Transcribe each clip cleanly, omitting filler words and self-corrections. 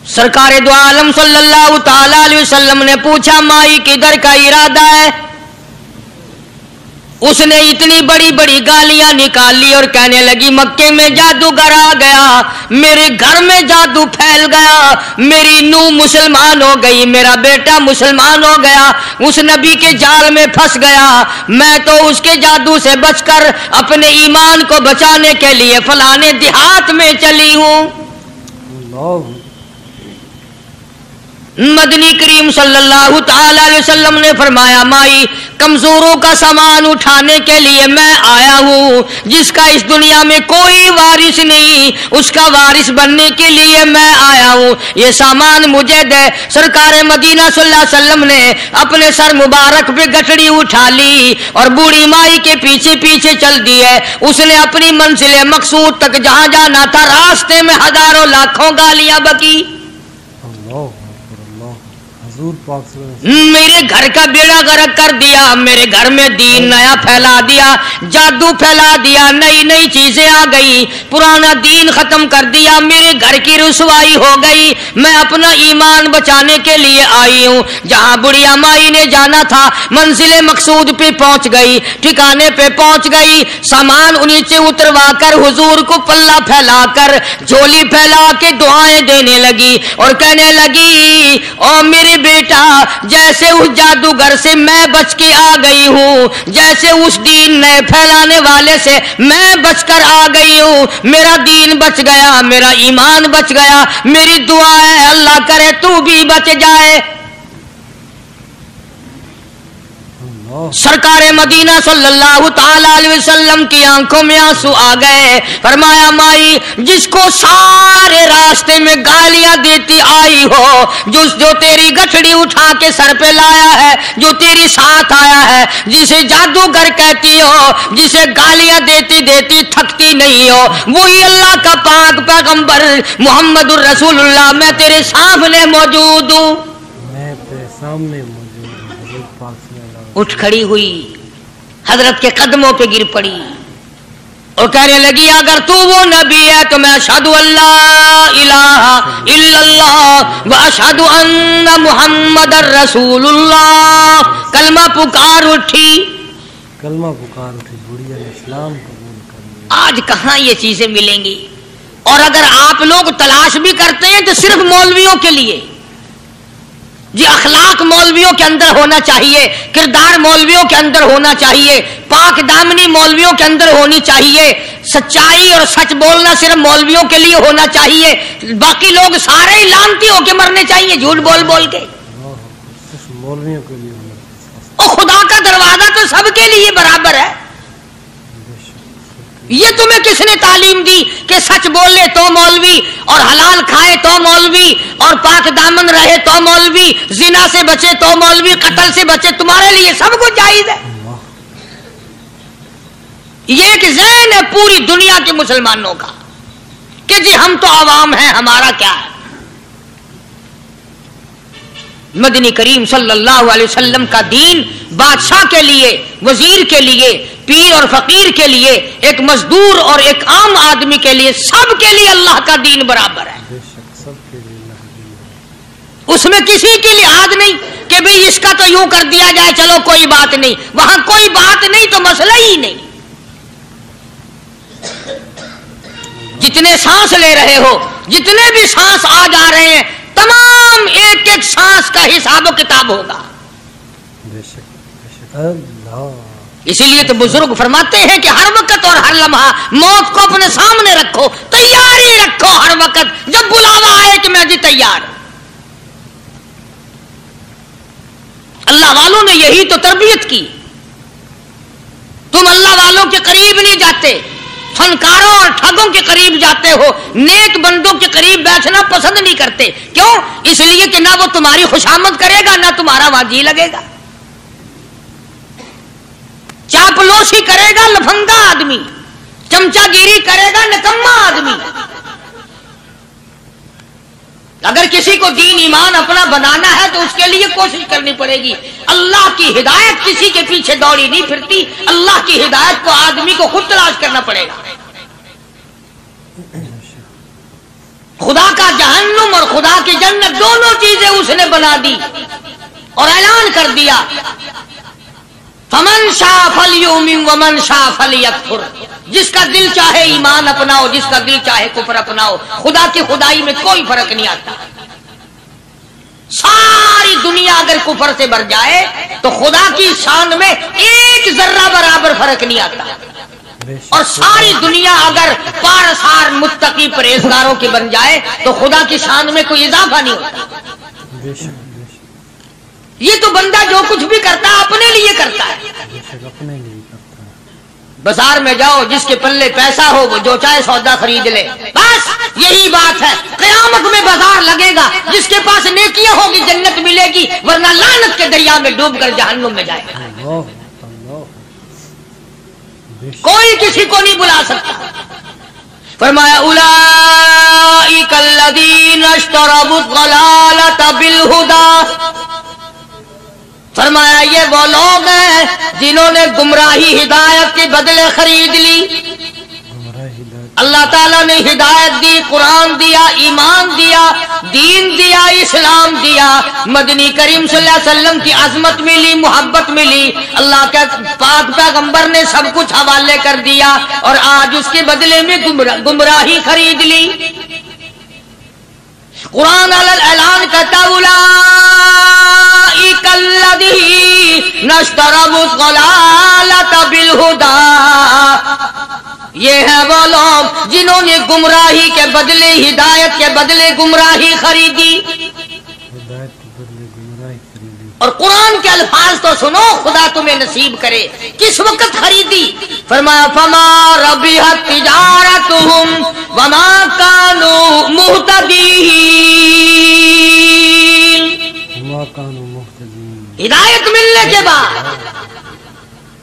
सरकार दो आलम सल्लल्लाहु ताला अलैहि वसल्लम ने पूछा, माई किधर का इरादा है? उसने इतनी बड़ी बड़ी गालियां निकाली और कहने लगी, मक्के में जादूगर आ गया, मेरे घर में जादू फैल गया, मेरी नूह मुसलमान हो गई, मेरा बेटा मुसलमान हो गया, उस नबी के जाल में फंस गया, मैं तो उसके जादू से बचकर अपने ईमान को बचाने के लिए फलाने देहात में चली हूं। मदनी करीम सल्लल्लाहु ताला अलैहि वसल्लम ने फरमाया, माई कमजोरों का सामान उठाने के लिए मैं आया हूँ, जिसका इस दुनिया में कोई वारिस नहीं, उसका वारिस बनने के लिए मैं आया हूँ, ये सामान मुझे दे। सरकार मदीना सल्लल्लाहु अलैहि वसल्लम ने अपने सर मुबारक पे गठड़ी उठा ली और बूढ़ी माई के पीछे पीछे चल दी है। उसने अपनी मंजिल मकसूद तक जहाँ जाना था, रास्ते में हजारों लाखों गालियां बकी। मेरे घर का बेड़ा गर्क कर दिया, मेरे घर में दीन नया फैला दिया, जादू फैला दिया, नई नई चीजें आ गई, पुराना दीन खत्म कर दिया, मेरे घर की रुसवाई हो गई, मैं अपना ईमान बचाने के लिए आई हूँ। जहाँ बुढ़िया माई ने जाना था, मंजिल मकसूद पे पहुंच गई, ठिकाने पे पहुंच गई, सामान नीचे उतरवा कर हुजूर को पल्ला फैलाकर झोली फैला के दुआएं देने लगी और कहने लगी, ओ मेरे बेटा, जैसे उस जादूगर से मैं बच के आ गई हूँ, जैसे उस दीन नए फैलाने वाले से मैं बचकर आ गई हूँ, मेरा दीन बच गया, मेरा ईमान बच गया, मेरी दुआ है अल्लाह करे तू भी बच जाए। सरकार मदीना सल्लल्लाहु ताला अलैहि वसल्लम की आंखों में आंसू आ गए। फरमाया, माई जिसको सारे रास्ते में गालियां देती आई हो, जो तेरी गठड़ी उठा के सर पे लाया है, जो तेरे साथ आया है, जिसे जादूगर कहती हो, जिसे गालियां देती देती थकती नहीं हो, वही अल्लाह का पाक पैगंबर मुहम्मदुर रसूलुल्लाह, मैं तेरे सामने मौजूद हूँ। मैं तेरे सामने उठ खड़ी हुई, हजरत के कदमों पे गिर पड़ी और कहने लगी, अगर तू वो नबी है तो मैं अशहदु अल्ला इलाहा इल्लल्लाह व अशहदु अन्ना मुहम्मदर रसूलुल्लाह। कलमा पुकार उठी, बुढ़िया ने इस्लाम कबूल कर लिया। आज कहाँ ये चीजें मिलेंगी? और अगर आप लोग तलाश भी करते हैं तो सिर्फ मौलवियों के लिए। जी, अखलाक मौलवियों के अंदर होना चाहिए, किरदार मौलवियों के अंदर होना चाहिए, पाक दामनी मौलवियों के अंदर होनी चाहिए, सच्चाई और सच बोलना सिर्फ मौलवियों के लिए होना चाहिए, बाकी लोग सारे ही लानती होके मरने चाहिए झूठ बोल बोल के। मौलवियों के लिए और खुदा का दरवाजा तो सबके लिए बराबर है। ये तुम्हें किसने तालीम दी कि सच बोले तो मौलवी, और हलाल खाए तो मौलवी, और पाक दामन रहे तो मौलवी, जिना से बचे तो मौलवी, कत्ल से बचे, तुम्हारे लिए सब कुछ जायज है। ये एक ज़हन है पूरी दुनिया के मुसलमानों का कि जी हम तो आवाम हैं, हमारा क्या है। मदनी करीम सल्लल्लाहु अलैहि वसल्लम का दीन बादशाह के लिए, वजीर के लिए, पीर और फकीर के लिए, एक मजदूर और एक आम आदमी के लिए, सब के लिए अल्लाह का दीन बराबर है। उसमें किसी की लिहाज नहीं कि भाई इसका तो यूं कर दिया जाए, चलो कोई बात नहीं, वहां कोई बात नहीं तो मसला ही नहीं। जितने सांस ले रहे हो, जितने भी सांस आ जा रहे हैं, तमाम एक एक सांस का हिसाब किताब होगा। इसीलिए तो बुजुर्ग फरमाते हैं कि हर वक्त और हर लम्हा मौत को अपने सामने रखो, तैयारी रखो हर वक्त, जब बुलावा आए कि मैं जी तैयार हूं। अल्लाह वालों ने यही तो तरबियत की। तुम अल्लाह वालों के करीब नहीं जाते, फनकारों और ठगों के करीब जाते हो, नेक बंदों के करीब बैठना पसंद नहीं करते। क्यों? इसलिए कि ना वो तुम्हारी खुशामद करेगा, ना तुम्हारा वहां जी लगेगा। चापलूसी करेगा लफंगा आदमी, चमचागिरी करेगा निकम्मा आदमी। अगर किसी को दीन ईमान अपना बनाना है तो उसके लिए कोशिश करनी पड़ेगी। अल्लाह की हिदायत किसी के पीछे दौड़ी नहीं फिरती, अल्लाह की हिदायत को आदमी को खुद तलाश करना पड़ेगा। खुदा का जहन्नम जहन्नुम और खुदा की जन्नत दोनों चीजें उसने बना दी और ऐलान कर दिया, फमन शाह फलयुमिन वमन शाह फलयकफुर, जिसका दिल चाहे ईमान अपनाओ, जिसका दिल चाहे कुफ्र अपनाओ। खुदा की खुदाई में कोई फर्क नहीं आता। सारी दुनिया अगर कुफ्र से भर जाए तो खुदा की शान में एक जर्रा बराबर फर्क नहीं आता, और सारी दुनिया अगर पारसार मुत्तकी परहेजगारों की बन जाए तो खुदा की शान में कोई इजाफा नहीं होता। ये तो बंदा जो कुछ भी करता है अपने लिए करता है। अपने लिए करता है। बाजार में जाओ, जिसके पल्ले पैसा हो वो जो चाहे सौदा खरीद ले, बस यही बात है। क़यामत में बाजार लगेगा, जिसके पास नेकियां होगी जन्नत मिलेगी, वरना लानत के दरिया में डूब कर जहन्नुम में जाएगा। कोई किसी को नहीं बुला सकता। फरमाया उलाइकल्लज़ीना इश्तरबुज़-ज़लालत बिल-हुदा, फरमाया ये वो लोग हैं जिन्होंने गुमराही हिदायत के बदले खरीद ली। अल्लाह ताला ने हिदायत दी, कुरान दिया, ईमान दिया, दीन दिया, इस्लाम दिया, मदनी करीम सल्लल्लाहु अलैहि वसल्लम की अजमत मिली, मोहब्बत मिली, अल्लाह के पाक पैगंबर ने सब कुछ हवाले कर दिया, और आज उसके बदले में गुमराही खरीद ली। कुरान ऐलान करता उलाइकल्लज़ीना इश्तरबुज़-ज़लालत बिल-हुदा, ये है वो लोग जिन्होंने गुमराही के बदले हिदायत के बदले गुमराही खरीदी। और कुरान के अल्फाज तो सुनो, खुदा तुम्हें नसीब करे। किस वक्त खरीदी? फरमाया फमा रबिहत तिजारतुहुम वमा कानू मुहतदीन। हिदायत मिलने के बाद,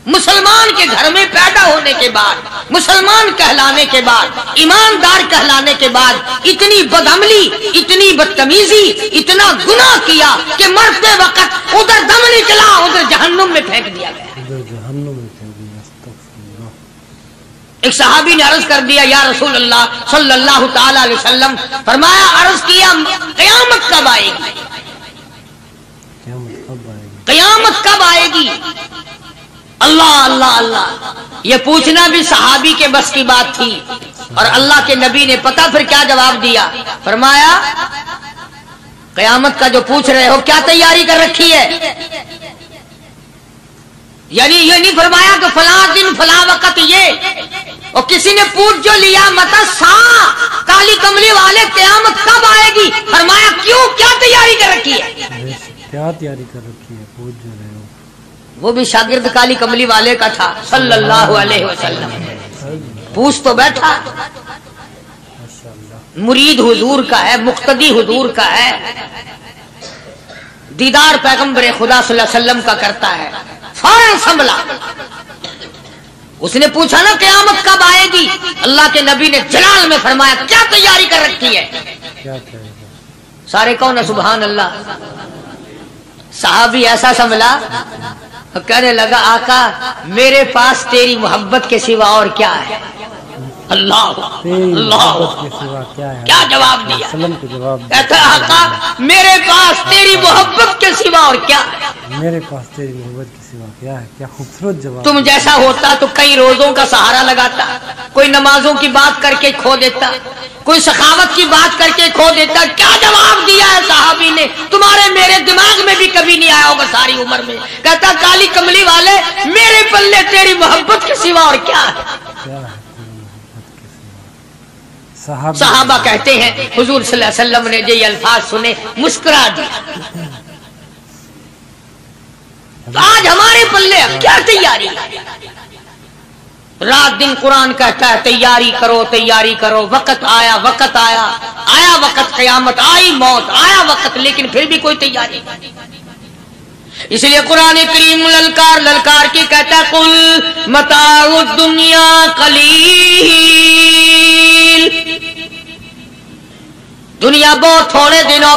मुसलमान के घर में पैदा होने के बाद, मुसलमान कहलाने के बाद, ईमानदार कहलाने के बाद इतनी बदअमली, इतनी बदतमीजी, इतना गुनाह किया कि मरते वक्त उधर दम निकला, उधर जहन्नुम में फेंक दिया गया। एक सहाबी ने अर्ज कर दिया, या रसूल अल्लाह सल्लल्लाहु ताला अलैहि वसल्लम, फरमाया अर्ज किया क़यामत कब आएगी? क़यामत कब आएगी? अल्लाह अल्लाह अल्लाह, ये पूछना भी सहाबी के बस की बात थी। और अल्लाह के नबी ने पता फिर क्या जवाब दिया? फरमाया क़यामत का जो पूछ रहे हो क्या तैयारी कर रखी है? यानी ये नहीं फरमाया कि फला दिन फला वक्त ये, और किसी ने पूछ जो लिया मता सा काली कमली वाले क़यामत कब आएगी? फरमाया क्यों, क्या तैयारी कर रखी है? क्या तैयारी कर रखी है? पूछ जो रहे हो। वो भी शागिर्द काली कमली वाले का था सल्लल्लाहु अलैहि वसल्लम। पूछ तो बैठा, मुरीद हुजूर का है, मुक्तदी हुजूर का है, दीदार पैगंबर खुदा सल्लल्लाहु अलैहि वसल्लम का करता है, फौरन संभला। उसने पूछा ना क़यामत कब आएगी? अल्लाह के नबी ने जलाल में फरमाया क्या तैयारी कर रखी है? क्या सारे कौन है सुभान अल्लाह। साहबी ऐसा संभला, कहने लगा आका मेरे पास तेरी मोहब्बत के सिवा और क्या है? अल्लाह अल्लाह, क्या जवाब दिया? कहता आका मेरे पास तेरी मोहब्बत के सिवा और क्या है? मेरे पास तेरी मोहब्बत के सिवा क्या है? क्या खूबसूरत जवाब। तुम जैसा होता तो कई रोजों का सहारा लगाता, कोई नमाजों की बात करके खो देता, कोई सखावत की बात करके खो देता। क्या जवाब दिया है साहबी ने? तुम्हारे मेरे दिमाग में भी कभी नहीं आया होगा सारी उम्र में। कहता काली कमली वाले मेरे पल्ले तेरी मोहब्बत के सिवा और क्या है? सहाबा कहते हैं हुजूर सल्लल्लाहु अलैहि वसल्लम ने ये अल्फाज सुने मुस्कुरा दिया। तो आज हमारे पल्ले क्या तैयारी? रात दिन कुरान कहता है तैयारी करो तैयारी करो, वक्त आया वक्त आया, आया वक्त क़यामत आई, मौत आया वक्त, लेकिन फिर भी कोई तैयारी नहीं। इसलिए कुरान करीम ललकार ललकार की कहता है कुल मताउद दुनिया कलील, दुनिया बहुत थोड़े दिनों